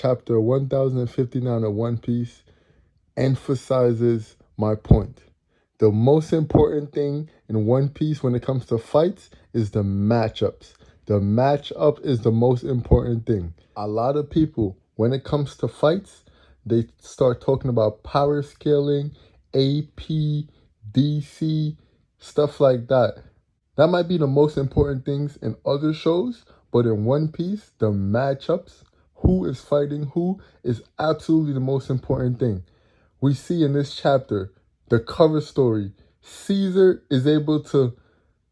chapter 1059 of One Piece emphasizes my point. The most important thing in One Piece when it comes to fights is the matchups. The matchup is the most important thing. A lot of people, when it comes to fights, they start talking about power scaling, AP, DC, stuff like that. That might be the most important things in other shows, but in One Piece, the matchups, who is fighting who, is absolutely the most important thing. We see in this chapter, the cover story, Caesar is able to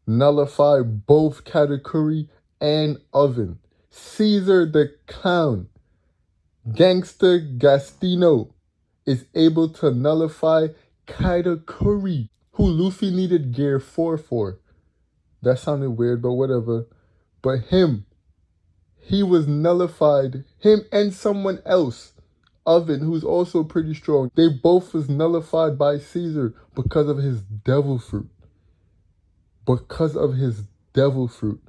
nullify both Katakuri and Oven. Caesar the clown, gangster Gastino, is able to nullify Katakuri, who Luffy needed Gear 4 for. That sounded weird, but whatever. But he was nullified. Him and someone else, Oven, who's also pretty strong. They both was nullified by Caesar because of his devil fruit. Because of his devil fruit.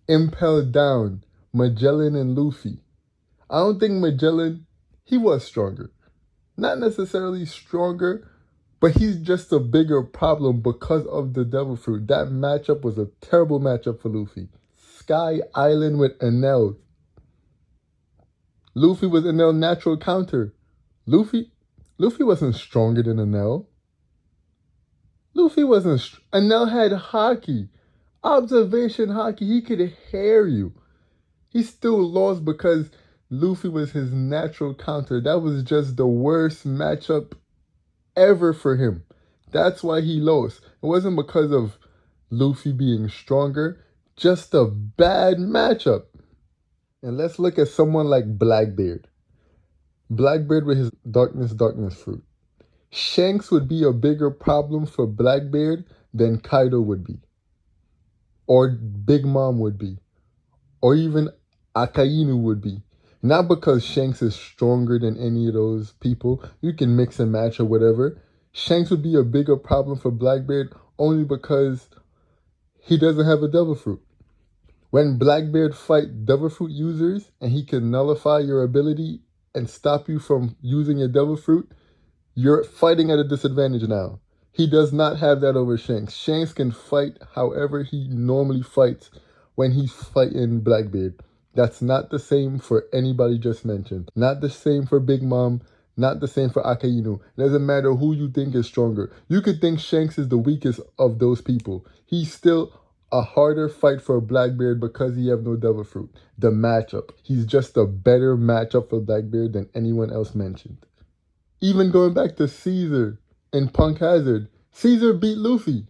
Impelled down Magellan and Luffy. I don't think Magellan, he was stronger. Not necessarily stronger, but he's just a bigger problem because of the devil fruit. That matchup was a terrible matchup for Luffy. Sky Island with Enel. Luffy was Enel's natural counter. Luffy wasn't stronger than Enel. Enel had hockey. Observation hockey. He could hear you. He still lost because Luffy was his natural counter. That was just the worst matchup ever for him. That's why he lost. It wasn't because of Luffy being stronger, just a bad matchup. And let's look at someone like Blackbeard. Blackbeard with his darkness fruit. Shanks would be a bigger problem for Blackbeard than Kaido would be. Or Big Mom would be. Or even Akainu would be. Not because Shanks is stronger than any of those people. You can mix and match or whatever. Shanks would be a bigger problem for Blackbeard only because he doesn't have a devil fruit. When Blackbeard fight devil fruit users and he can nullify your ability and stop you from using your devil fruit, you're fighting at a disadvantage now. He does not have that over Shanks. Shanks can fight however he normally fights when he's fighting Blackbeard. That's not the same for anybody just mentioned. Not the same for Big Mom. Not the same for Akainu. It doesn't matter who you think is stronger. You could think Shanks is the weakest of those people. He's still a harder fight for Blackbeard because he have no devil fruit. The matchup. He's just a better matchup for Blackbeard than anyone else mentioned. Even going back to Caesar and Punk Hazard, Caesar beat Luffy.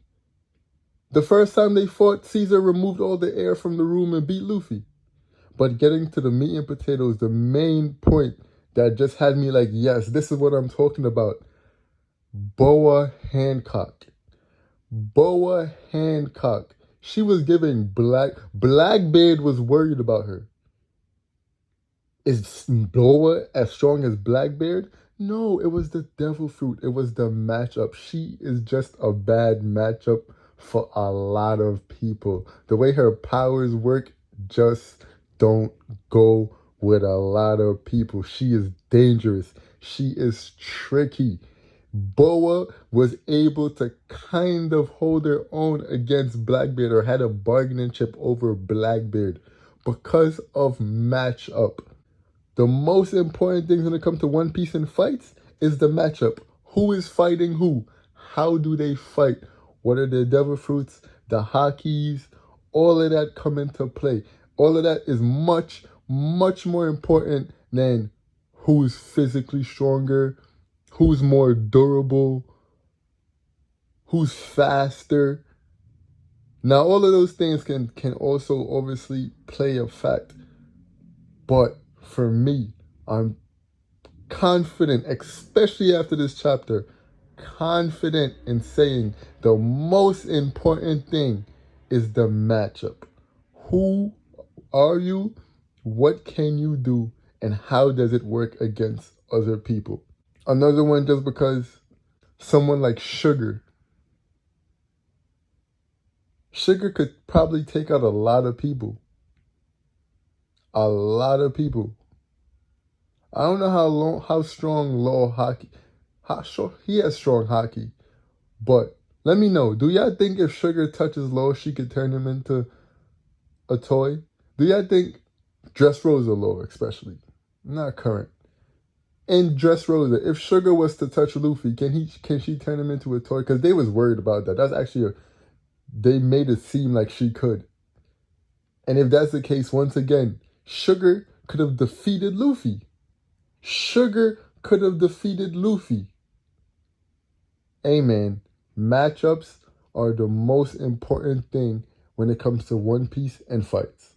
The first time they fought, Caesar removed all the air from the room and beat Luffy. But getting to the meat and potatoes, the main point that just had me like, yes, this is what I'm talking about. Boa Hancock. Boa Hancock. She was giving Blackbeard was worried about her. Is Boa as strong as Blackbeard? No, it was the devil fruit. It was the matchup. She is just a bad matchup for a lot of people. The way her powers work just don't go with a lot of people. She is dangerous. She is tricky. Boa was able to kind of hold her own against Blackbeard or had a bargaining chip over Blackbeard because of matchup. The most important things when it comes to One Piece and fights is the matchup. Who is fighting who? How do they fight? What are their devil fruits? The hakis? All of that come into play. All of that is much, much more important than who's physically stronger, who's more durable, who's faster. Now, all of those things can also obviously play a fact. But for me, I'm confident, especially after this chapter, confident in saying the most important thing is the matchup. Who are you? What can you do? And how does it work against other people? Another one, just because someone like Sugar could probably take out a lot of people. A lot of people. I don't know how strong Law Haki, how sure he has strong Haki, but let me know. Do y'all think if Sugar touches Law, she could turn him into a toy? Do y'all think Dressrosa Law, especially, not current, and Dressrosa, if Sugar was to touch Luffy, can she turn him into a toy? Because they was worried about that. That's actually they made it seem like she could. And if that's the case, once again, Sugar could have defeated Luffy. Sugar could have defeated Luffy. Hey man, matchups are the most important thing when it comes to One Piece and fights.